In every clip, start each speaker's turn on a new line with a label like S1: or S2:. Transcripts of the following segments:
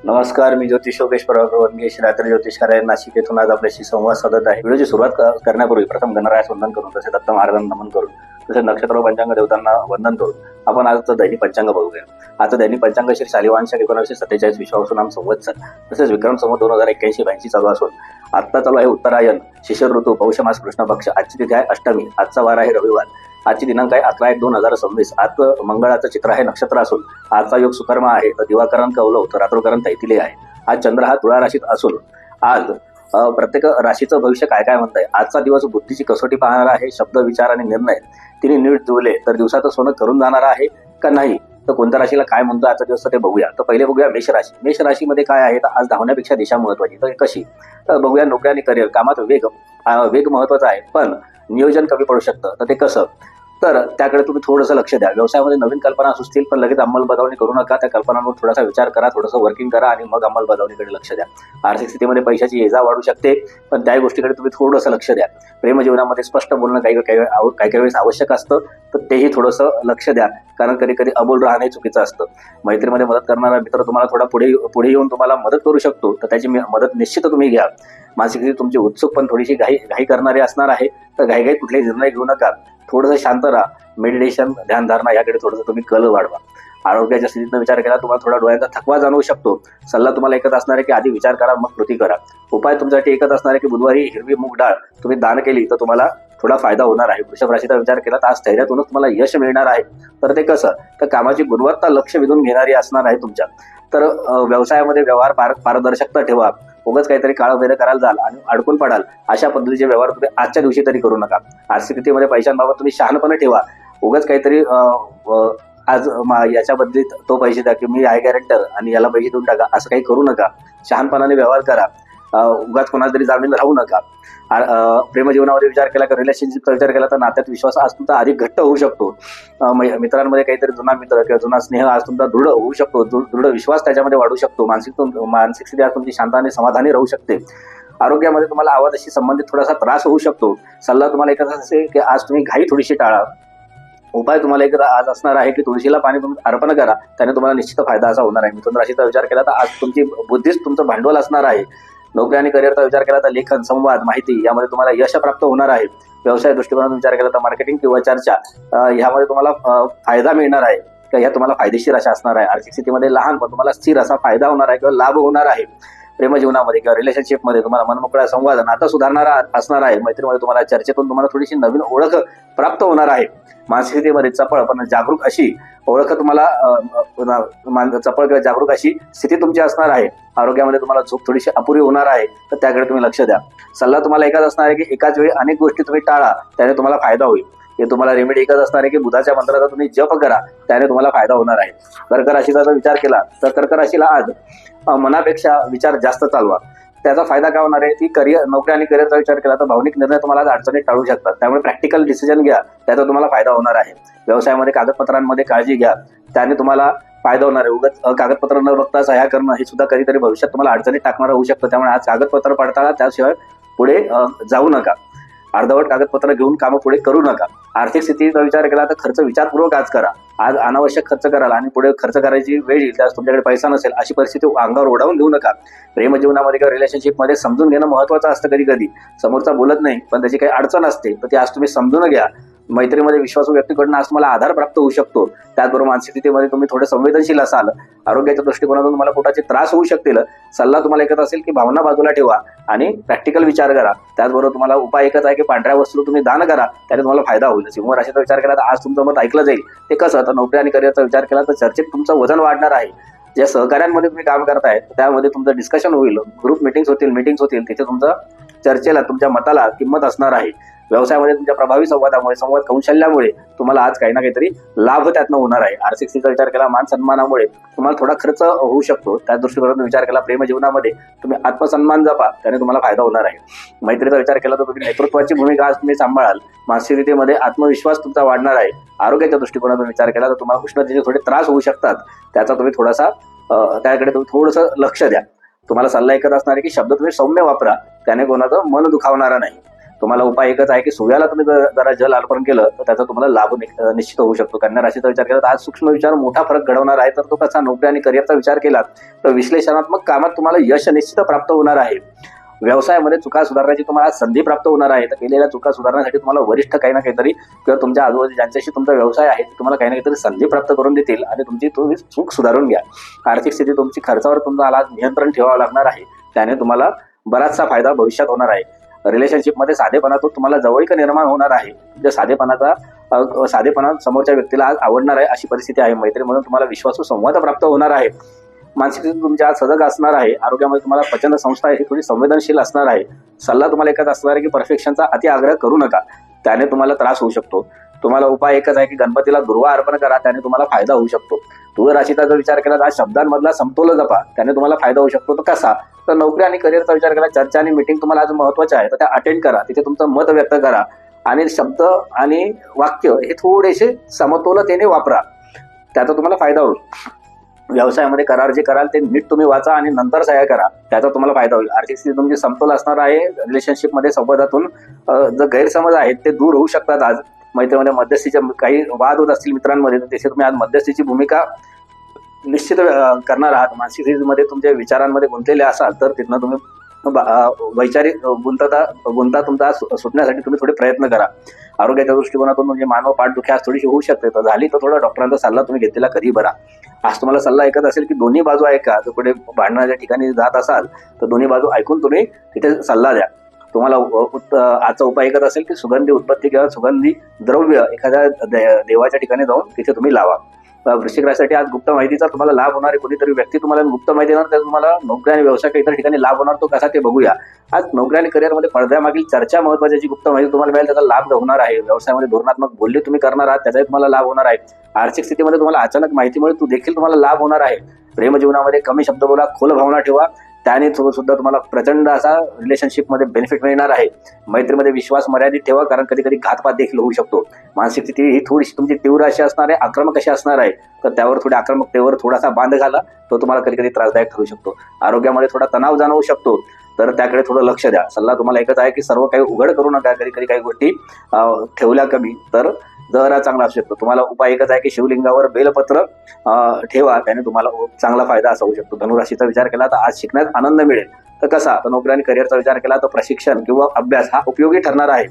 S1: नमस्कार, मी ज्योतिष योगेश परवानगी रात्री ज्योतिषकार नाशिक येथून आज आपल्याशी संवाद साधत आहे. व्हिडिओची सुरुवात करण्यापूर्वी प्रथम गणरायास वंदन करून, तसेच दत्त महाराजांना नमन करून, तसेच नक्षत्र पंचांग देवतांना वंदन करून आपण आजचं दैनिक पंचांग बघूया. आजचं दैनिक पंचांग श्री शालिवाहन 1947 विश्वावसु नाम संवत्सर, तसेच विक्रम संवत 2081 चालू असून आत्ता चालू आहे उत्तरायण, शिशिर ऋतू, पौष मास, कृष्ण पक्ष. आजची तिथी आहे अष्टमी. आजचा वार आहे रविवार. आजची दिनांक आहे 11/1/2026. आज मंगळाचं चित्र आहे, नक्षत्र असून आजचा योग सुकर्मा आहे. तर दिवाकरण कौलव, तर रात्रोकरण तैथिले आहे. आज चंद्र हा तुळा राशीत असून आज प्रत्येक राशीचं भविष्य काय काय म्हणत आहे. आजचा दिवस बुद्धीची कसोटी पाहणार आहे. शब्द, विचार आणि निर्णय तिने नीट जुळले तर दिवसाचं सोनं करून जाणार आहे का नाही, तर कोणत्या राशीला काय म्हणतो आजचा दिवस ते बघूया. तर पहिले बघूया मेष राशी. मेष राशीमध्ये काय आहे, तर आज धावण्यापेक्षा दिशा महत्वाची. तर कशी, तर बघूया. नोकरी आणि करिअर, कामात वेग महत्वाचा आहे, पण नियोजन कमी पडू शकतं. तर ते कसं, तर त्याकडे तुम्ही थोडंसं लक्ष द्या. व्यवसायामध्ये नवीन कल्पना सुचतील, पण लगेच अंमलबजावणी करू नका. त्या कल्पनांवर थोडासा विचार करा, थोडंसं वर्किंग करा आणि मग अंमलबजावणीकडे लक्ष द्या. आर्थिक स्थितीमध्ये पैशाची ये जा वाढू शकते, पण त्या गोष्टीकडे तुम्ही थोडंसं लक्ष द्या. प्रेम जीवनामध्ये स्पष्ट बोलणं काही वेळेस आवश्यक असतं, तर तेही थोडंसं लक्ष द्या, कारण कधी कधी अबोल राहणे चुकीचं असतं. मैत्रीमध्ये मदत करणारा मित्र तुम्हाला थोडा पुढे येऊन तुम्हाला मदत करू शकतो, तर त्याची मदत निश्चित तुम्ही घ्या. मानसिक स्थिती तुमची उत्सुक पण थोडीशी घाई करणारी असणार आहे, तर घाईघाई कुठलेही निर्णय घेऊ नका. थोडंसं शांत राहा. मेडिटेशन, ध्यानधारणा याकडे थोडंसं तुम्ही कल वाढवा. आरोग्याच्या स्थितीनं विचार केला तुम्हाला थोडा डोळ्यांचा थकवा जाणवू शकतो. सल्ला तुम्हाला एकच असणार आहे की आधी विचार करा, मग कृती करा. उपाय तुमच्यासाठी एकच असणार आहे की बुधवारी हिरवी मूग डाळ तुम्ही दान केली तर तुम्हाला थोडा फायदा होणार आहे. वृषभ राशीचा विचार केला तर आज स्थैर्यातूनच तुम्हाला यश मिळणार आहे. तर ते कसं, तर कामाची गुणवत्ता लक्ष वेधून घेणारी असणार आहे तुमच्या. तर व्यवसायामध्ये व्यवहार पारदर्शकता ठेवा. उगाच काहीतरी काळ वगैरे करायला जाल आणि अडकून पडाल, अशा पद्धतीचे व्यवहार तुम्ही आजच्या दिवशी तरी करू नका. आर्थिक स्थितीमध्ये पैशांबाबत तुम्ही शहाणपणे ठेवा. उगाच काहीतरी आज याच्या बदलीत तो पैसे द्या की मी आहे गॅरेंटर आणि याला पैसे देऊन टाका, असं काही करू नका. शहाणपणाने व्यवहार करा. उगाच कोणाला तरी जामीन राहू नका. प्रेमजीवनामध्ये विचार केला, रिलेशनशिपचा विचार केला तर नात्यात विश्वास आज तुमचा अधिक घट्ट होऊ शकतो. मित्रांमध्ये काहीतरी जुना मित्र किंवा जुना स्नेह आज तुमचा दृढ होऊ शकतो. दृढ विश्वास त्याच्यामध्ये वाढू शकतो. मानसिक स्थिती आज तुमची शांत आणि समाधानी राहू शकते. आरोग्यामध्ये तुम्हाला आवाजाशी संबंधित थोडासा त्रास होऊ शकतो. सल्ला तुम्हाला एकच असेल की आज तुम्ही घाई थोडीशी टाळा. उपाय तुम्हाला एक आज असणार आहे की तुळशीला पाणी तुम्ही अर्पण करा, त्याने तुम्हाला निश्चित फायदा असा होणार आहे. मिथुन राशीचा विचार केला तर आज तुमची बुद्धीच तुमचं भांडवल असणार आहे. नोकरी आणि करिअरचा विचार केला तर लेखन, संवाद, माहिती यामध्ये तुम्हाला यश प्राप्त होणार आहे. व्यवसाय दृष्टिकोनातून विचार केला तर मार्केटिंग किंवा चर्चा ह्यामध्ये तुम्हाला फायदा मिळणार आहे, किंवा ह्या तुम्हाला फायदेशीर अशा असणार आहे. आर्थिक स्थितीमध्ये लहान पण तुम्हाला स्थिर असा फायदा होणार आहे किंवा लाभ होणार आहे. प्रेमजीवनामध्ये किंवा रिलेशनशिपमध्ये तुम्हाला मनमोकळा संवाद, नातं सुधारणारा असणार आहे. मैत्रीमध्ये तुम्हाला चर्चेतून तुम्हाला थोडीशी नवीन ओळख प्राप्त होणार आहे. मानसिक स्थितीमध्ये चपळ पण जागरूक अशी ओळख तुम्हाला चपळ किंवा जागरूक अशी स्थिती तुमची असणार आहे. आरोग्यामध्ये तुम्हाला झोप थोडीशी अपुरी होणार आहे, तर त्याकडे तुम्ही लक्ष द्या. सल्ला तुम्हाला एकच असणार आहे की एकाच वेळी अनेक गोष्टी तुम्ही टाळा, त्याने तुम्हाला फायदा होईल. हे तुम्हाला रेमेडी एकच असणार आहे की बुधाच्या मंत्राचा तुम्ही जप करा, त्याने तुम्हाला फायदा होणार आहे. कर्क राशीचा जर विचार केला तर कर्क राशीला आज मनापेक्षा विचार जास्त चालवा. त्याचा फायदा काय होणार आहे की नोकरी आणि करिअरचा विचार केला तर भावनिक निर्णय तुम्हाला आज अडचणीत टाळू शकतात. त्यामुळे प्रॅक्टिकल डिसिजन घ्या, त्याचा तुम्हाला फायदा होणार आहे. व्यवसायामध्ये कागदपत्रांमध्ये काळजी घ्या, त्याने तुम्हाला फायदा होणार आहे. उगाच कागदपत्र न बघता सह्या करणं हे सुद्धा कधीतरी भविष्यात तुम्हाला अडचणीत टाकणार होऊ शकतं. त्यामुळे आज कागदपत्र पडताना त्याशिवाय पुढे जाऊ नका. अर्धवट कागदपत्र घेऊन कामं पुढे करू नका. आर्थिक स्थितीचा विचार केला तर खर्च विचारपूर्वक आज करा. आज अनावश्यक खर्च कराल आणि पुढे खर्च करायची वेळ येईल त्यास तुमच्याकडे पैसा नसेल, अशी परिस्थिती अंगावर ओढावून घेऊ नका. प्रेमजीवनामध्ये किंवा रिलेशनशिपमध्ये समजून घेणं महत्वाचं असतं. कधी कधी समोरचा बोलत नाही पण त्याची काही अडचण असते, तर ती आज तुम्ही समजून घ्या. मैत्रीमध्ये विश्वासू व्यक्तीकडून आज तुम्हाला आधार प्राप्त होऊ शकतो. त्याचबरोबर मानसिक स्थितीमध्ये तुम्ही थोडे संवेदनशील असाल. आरोग्याच्या दृष्टिकोनातून तुम्हाला पोटाचे त्रास होऊ शकतील. सल्ला तुम्हाला एकच असेल की भावना बाजूला ठेवा आणि प्रॅक्टिकल विचार करा. त्याचबरोबर तुम्हाला उपाय एकच आहे की पांढऱ्या वस्तू तुम्ही दान करा, त्याने तुम्हाला फायदा होईल. सिंह राशीचा विचार केला तर आज तुमचं मत ऐकलं जाईल. ते कसं, तर नोकरी आणि करिअरचा विचार केला तर चर्चेत तुमचं वजन वाढणार आहे. ज्या सहकार्यांमध्ये तुम्ही काम करताय त्यामध्ये तुमचं डिस्कशन होईल, ग्रुप मीटिंग्स होतील, तिथे तुमचं चर्चेला, तुमच्या मताला किंमत असणार आहे. व्यवसायामध्ये तुमच्या प्रभावी संवाद कौशल्यामुळे तुम्हाला आज काही ना काहीतरी लाभ त्यातनं होणार आहे. आर्थिक स्थितीचा विचार केला मान सन्मानामुळे तुम्हाला थोडा खर्च होऊ शकतो. त्या दृष्टिकोनातून विचार केला प्रेम जीवनामध्ये तुम्ही आत्मसन्मान जपा, त्याने तुम्हाला फायदा होणार आहे. मैत्रीचा विचार केला तर तुम्ही नेतृत्वाची भूमिका आज तुम्ही सांभाळाल. मानसिक स्थितीमध्ये आत्मविश्वास तुमचा वाढणार आहे. आरोग्याच्या दृष्टिकोनातून विचार केला तर तुम्हाला उष्णतेचे थोडे त्रास होऊ शकतात, त्याचा तुम्ही थोडासा त्याकडे तुम्ही थोडंसं लक्ष द्या. तुम्हाला सल्ला एकच असणार आहे की शब्द तुम्ही सौम्य वापरा, त्याने कोणाचं मन दुखावणारा नाही. तुम्हाला उपाय एकच आहे की सूर्याला तुम्ही जरा जल अर्पण केलं तर त्याचा तुम्हाला लाभ निश्चित होऊ शकतो. कन्या राशीचा विचार केला तर आज सूक्ष्म विचार मोठा फरक घडवणार आहे. तर तो कसा, नोकरी आणि करिअरचा विचार केला तर विश्लेषणात्मक कामात तुम्हाला यश निश्चित प्राप्त होणार आहे. व्यवसायामध्ये चुका सुधारण्याची तुम्हाला संधी प्राप्त होणार आहे. तर केलेल्या चुका सुधारण्यासाठी तुम्हाला वरिष्ठ काही ना काहीतरी किंवा तुमच्या आजूबाजू ज्यांच्याशी तुमचा व्यवसाय आहे तुम्हाला काही ना काहीतरी संधी प्राप्त करून देतील आणि तुम्ही चूक सुधारून घ्या. आर्थिक स्थिती तुमची खर्चावर तुम्हाला नियंत्रण ठेवावं लागणार आहे. त्याने तुम्हाला बराचसा फायदा भविष्यात होणार आहे. रिलेशनशिपमध्ये साधेपणातून तुम्हाला जवळीक निर्माण होणार आहे. त्या साधेपणा समोरच्या व्यक्तीला आज आवडणार आहे अशी परिस्थिती आहे. मैत्रीमधून तुम्हाला विश्वासू संवाद प्राप्त होणार आहे. मानसिक स्थिती तुमची आज सजग असणार आहे. आरोग्यामध्ये तुम्हाला पचन संस्था ही थोडी संवेदनशील असणार आहे. सल्ला तुम्हाला एकच असणार आहे की परफेक्शनचा अति आग्रह करू नका, त्याने तुम्हाला त्रास होऊ शकतो. तुम्हाला उपाय एकच आहे की गणपतीला दुर्वा अर्पण करा, त्याने तुम्हाला फायदा होऊ शकतो. तुळ राशीचा जर विचार केला तर शब्दांमधला समतोल जपा, त्याने तुम्हाला फायदा होऊ शकतो. तर कसा, तर नोकरी आणि करिअरचा विचार केला, चर्चा आणि मीटिंग तुम्हाला आज महत्वाच्या आहे तर त्या अटेंड करा, तिथे तुमचं मत व्यक्त करा आणि शब्द आणि वाक्य हे थोडेसे समतोलतेने वापरा, त्याचा तुम्हाला फायदा होईल. व्यवसायामध्ये करार जे कराल ते नीट तुम्ही वाचा आणि नंतर सह्या करा, त्याचा तुम्हाला फायदा होईल. आर्थिक स्थिती तुमची समतोल असणार आहे. रिलेशनशिपमध्ये संवादातून जे गैरसमज आहेत ते दूर होऊ शकतात. आज मैत्रीमध्ये मध्यस्थीचे काही वाद होत असतील मित्रांमध्ये तर तिथे तुम्ही आज मध्यस्थीची भूमिका निश्चित करणार आहात. मानसिक स्थितीमध्ये तुमच्या विचारांमध्ये गुंतलेले असाल तर तिथनं तुम्ही वैचारिक गुंता तुमचा सुटण्यासाठी तुम्ही थोडे प्रयत्न करा. आरोग्याच्या दृष्टिकोनातून म्हणजे मानव पाठदुखी आज थोडीशी होऊ शकते, तर झाली तर थोडा डॉक्टरांचा सल्ला तुम्ही घेतलेला कधी बरा. आज तुम्हाला सल्ला ऐकत असेल की दोन्ही बाजू ऐका. जर कुठे भांडणाच्या ठिकाणी जात असाल तर दोन्ही बाजू ऐकून तुम्ही तिथे सल्ला द्या. तुम्हाला आजचा उपाय एकच असेल की सुगंधी उत्पत्ती किंवा सुगंधी द्रव्य एखाद्या देवाच्या ठिकाणी जाऊन तिथे तुम्ही लावा. वृश्चिक राशीसाठी आज गुप्त माहितीचा तुम्हाला लाभ होणार आहे. कोणीतरी व्यक्ती तुम्हाला गुप्त माहिती देणार, त्याचा तुम्हाला नोकरी आणि व्यवसाय इतर ठिकाणी लाभ होणार. तो कसा ते बघूया. आज नोकरी आणि करिअरमध्ये पडद्यामागील चर्चा महत्वाची गुप्त माहिती तुम्हाला मिळेल, त्याचा लाभ होणार आहे. व्यवसायामध्ये धोरणात्मक बोलणी तुम्ही करणार आहात, त्याचाही तुम्हाला लाभ होणार आहे. आर्थिक स्थितीमध्ये तुम्हाला अचानक माहितीमुळे देखील तुम्हाला लाभ होणार आहे. प्रेम जीवनामध्ये कमी शब्द बोला, खोल भावना ठेवा, त्याने सुद्धा तुम्हाला प्रचंड असा रिलेशनशिपमध्ये बेनिफिट मिळणार आहे. मैत्रीमध्ये विश्वास मर्यादित ठेवा, कारण कधी कधी घातपात देखील होऊ शकतो. मानसिक स्थिती ही थोडीशी तुमची तीव्र अशी असणार आहे, आक्रमक अशी असणार आहे, तर त्यावर थोडी आक्रमकतेवर थोडासा बांध घाला, तो तुम्हाला कधी कधी त्रासदायक ठरू शकतो. आरोग्यामध्ये थोडा तणाव जाणवू शकतो, तर त्याकडे थोडं लक्ष द्या. सल्ला तुम्हाला एकच आहे की सर्व काही उघड करू नका. कधी कधी काही गोष्टी ठेवल्या कमी तर जरा चांगला असू शकतो. तुम्हाला उपाय एकच आहे की शिवलिंगावर बेलपत्र ठेवा, त्याने तुम्हाला चांगला फायदा असा होऊ शकतो. धनुराशीचा विचार केला तर आज शिकण्यात आनंद मिळेल. तर कसा, तर नोकरी आणि करिअरचा विचार केला तर प्रशिक्षण किंवा अभ्यास हा उपयोगी ठरणार आहे.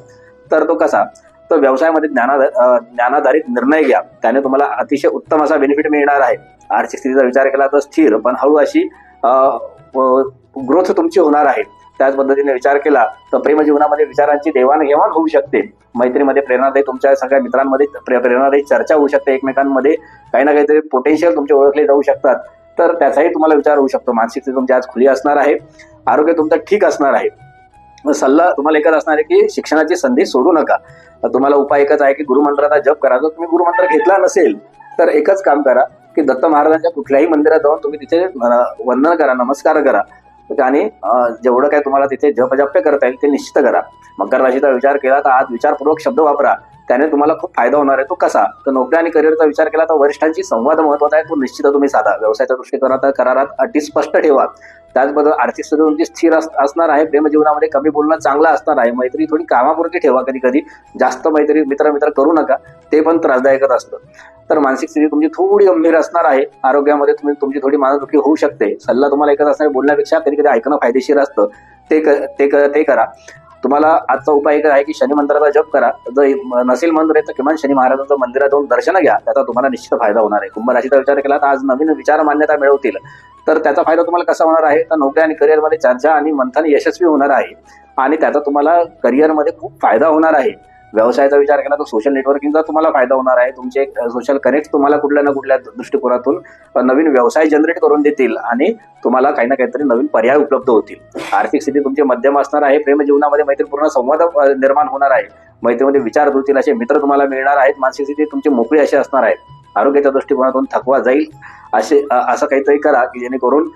S1: तर तो कसा, तर व्यवसायामध्ये ज्ञानाधारित निर्णय घ्या, त्याने तुम्हाला अतिशय उत्तम असा बेनिफिट मिळणार आहे. आर्थिक स्थितीचा विचार केला तर स्थिर पण हळू अशी ग्रोथ तुमची होणार आहे. त्याच पद्धतीने विचार केला तर प्रेम जीवनामध्ये विचारांची देवाणघेवाण होऊ शकते. मैत्रीमध्ये प्रेरणादायी तुमच्या सगळ्या मित्रांमध्ये प्रेरणादायी चर्चा होऊ शकते. एकमेकांमध्ये काही ना काहीतरी पोटेन्शियल तुमचे ओळखले जाऊ शकतात, तर त्याचाही तुम्हाला विचार होऊ शकतो. मानसिक स्थिती तुमची आज खुली असणार आहे. आरोग्य तुमचं ठीक असणार आहे. सल्ला तुम्हाला एकच असणार आहे की शिक्षणाची संधी सोडू नका. तुम्हाला उपाय एकच आहे की गुरुमंत्राचा जप करा. जर तुम्ही गुरुमंत्र घेतला नसेल तर एकच काम करा की दत्त महाराजांच्या कुठल्याही मंदिरात जाऊन तुम्ही तिथे वंदन करा, नमस्कार करा आणि जेवढं काय तुम्हाला तिथे जपजाप्य करता येईल ते निश्चित करा. मकर राशीचा विचार केला तर आज विचारपूर्वक शब्द वापरा, त्याने तुम्हाला खूप फायदा होणार आहे. तो कसा, तर नोकरी आणि करिअरचा विचार केला तर वरिष्ठांची संवाद महत्वाचा आहे, तो निश्चित तुम्ही साधा. व्यवसायाच्या दृष्टिकोनात करारात अटी स्पष्ट ठेवा. त्याचबरोबर आर्थिक स्थिती तुमची स्थिर असणार आहे. प्रेम जीवनामध्ये कमी बोलणं चांगलं असणार आहे. मैत्री थोडी कामापुरती ठेवा. कधी कधी जास्त मैत्री मित्र करू नका, ते पण त्रासदायकच असतं. तर मानसिक स्थिती तुमची थोडी गंभीर असणार आहे. आरोग्यामध्ये तुमची थोडी मानसदुखी होऊ शकते. सल्ला तुम्हाला एकच असणार, बोलण्यापेक्षा कधी कधी ऐकणं फायदेशीर असतं, ते करा. तुम्हाला आजचा उपाय एक आहे की शनी मंत्राचा जप करा. जर नसेल मंत्र तर किमान शनी महाराजांचं मंदिरात जाऊन दर्शन घ्या, त्याचा तुम्हाला निश्चित फायदा होणार आहे. कुंभ राशीचा विचार केला तर आज नवीन विचार मान्यता मिळवतील, तर त्याचा फायदा तुम्हाला कसा होणार आहे, तर नोकरी आणि करिअरमध्ये चर्चा आणि मंथन यशस्वी होणार आहे आणि त्याचा तुम्हाला करिअरमध्ये खूप फायदा होणार आहे. व्यवसायाचा विचार केला तर सोशल नेटवर्किंगचा तुम्हाला फायदा होणार आहे. तुमचे सोशल कनेक्ट तुम्हाला कुठल्या ना कुठल्या दृष्टिकोनातून नवीन व्यवसाय जनरेट करून देतील आणि तुम्हाला काही ना काहीतरी नवीन पर्याय उपलब्ध होतील. आर्थिक स्थिती तुमची मध्यम असणार आहे. प्रेम जीवनामध्ये मैत्रीपूर्ण संवाद निर्माण होणार आहे. मैत्रीमध्ये विचार जुळतील असे मित्र तुम्हाला मिळणार आहेत. मानसिक स्थिती तुमची मोकळी अशी असणार आहे. आरोग्याच्या दृष्टिकोनातून थकवा जाईल असं काहीतरी करा की जेणेकरून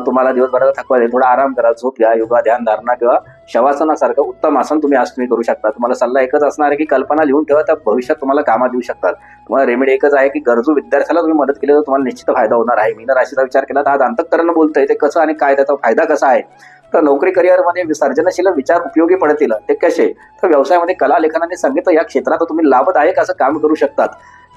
S1: तुम्हाला दिवसभराचा थकवा जाईल. थोडा आराम करा, झोप घ्या, योगा, ध्यान, धारणा किंवा शवासनासारखं उत्तम आसन तुम्ही करू शकता. तुम्हाला सल्ला एकच असणार आहे की कल्पना लिहून ठेवा, तर भविष्यात तुम्हाला कामात येऊ शकतात. तुम्हाला रेमेडी एकच आहे की गरजू विद्यार्थ्याला तुम्ही मदत केली तर तुम्हाला निश्चित फायदा होणार आहे. मीन राशीचा विचार केला तर आज अंतःकरण बोलतंय, ते कसं आणि काय, त्याचा फायदा कसा आहे, तर नोकरी करिअरमध्ये सर्जनशील विचार उपयोगी पडतील. ते कसे? तर व्यवसायामध्ये कला, लेखन आणि संगीत या क्षेत्रात तुम्ही लाभदायक असं काम करू शकतात.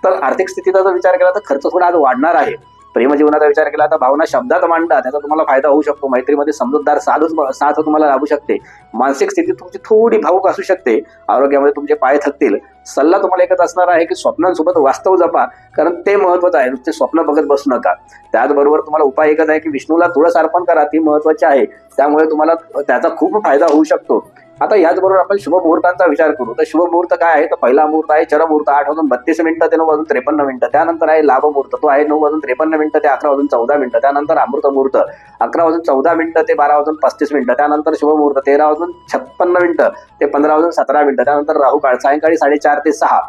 S1: तर आर्थिक स्थितीचा जर विचार केला तर खर्च थोडा आज वाढणार आहे. प्रेमजीवनाचा विचार केला तर भावना शब्दात मांडा, त्याचा तुम्हाला फायदा होऊ शकतो. मैत्रीमध्ये समजूतदार साथ तुम्हाला लाभू शकते. मानसिक स्थिती तुमची थोडी भावूक असू शकते. आरोग्यामध्ये तुमचे पाय थकतील. सल्ला तुम्हाला एकच असणार आहे की स्वप्नांसोबत वास्तव जपा, कारण ते महत्वाचं आहे. नुसते स्वप्न बघत बसू नका. त्याचबरोबर तुम्हाला उपाय एकच आहे की विष्णूला तुळस अर्पण करा, ती महत्वाची आहे. त्यामुळे तुम्हाला त्याचा खूप फायदा होऊ शकतो. आता याचबरोबर आपण शुभ मुहूर्तांचा विचार करू. तर शुभ मुहूर्त काय आहे? तर पहिला मुहूर्त आहे चर मुहूर्त 8:32 ते 9:53. त्यानंतर आहे लाभ मुहूर्त, तो आहे 9:53 ते 11:14. त्यानंतर अमृत मुहूर्त 11:14 ते 12:35. त्यानंतर शुभ मुहूर्त 13:56 ते 15:17. त्यानंतर राहू काळ सायंकाळी 4:30 ते 6.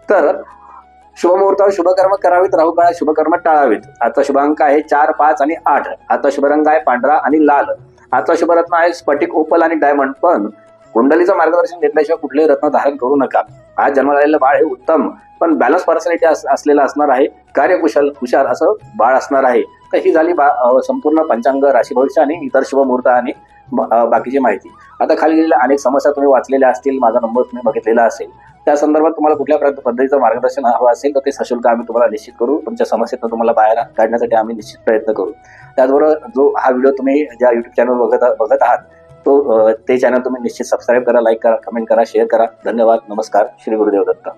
S1: तर शुभ मुहूर्तावर शुभकर्म करावीत, राहू काळात शुभकर्म टाळावीत. आजचा शुभ अंक आहे 4, 5 आणि 8. आजचा शुभ रंग आहे पांढरा आणि लाल. आजचा शुभरत्न आहे स्फटिक, ओपल आणि डायमंड. पण कुंडलीचं मार्गदर्शन घेतल्याशिवाय कुठलेही रत्न धारण करू नका. आज जन्माला आलेलं बाळ हे उत्तम पण बॅलन्स पर्सनॅलिटी असलेलं असणार आहे. कार्यकुशल, हुशार असं बाळ असणार आहे. तर ही झाली संपूर्ण पंचांग, राशी भविष्य आणि इतर शुभ मुहूर्त आणि बाकीची माहिती. आता खाली दिलेल्या अनेक समस्या तुम्ही वाचलेल्या असतील, माझा नंबर तुम्ही बघितलेला असेल. त्या संदर्भात तुम्हाला कुठल्या पद्धतीचं मार्गदर्शन हवं असेल तर ते सशुल्क आम्ही तुम्हाला निश्चित करू. तुमच्या समस्येतून तुम्हाला बाहेर काढण्यासाठी आम्ही निश्चित प्रयत्न करू. त्याचबरोबर जो हा व्हिडिओ तुम्ही ज्या युट्यूब चॅनल बघत आहात तो ते चॅनल तुम्ही निश्चित सबस्क्राईब करा, लाईक करा, कमेंट करा, शेअर करा. धन्यवाद. नमस्कार. श्री गुरुदेव दत्त.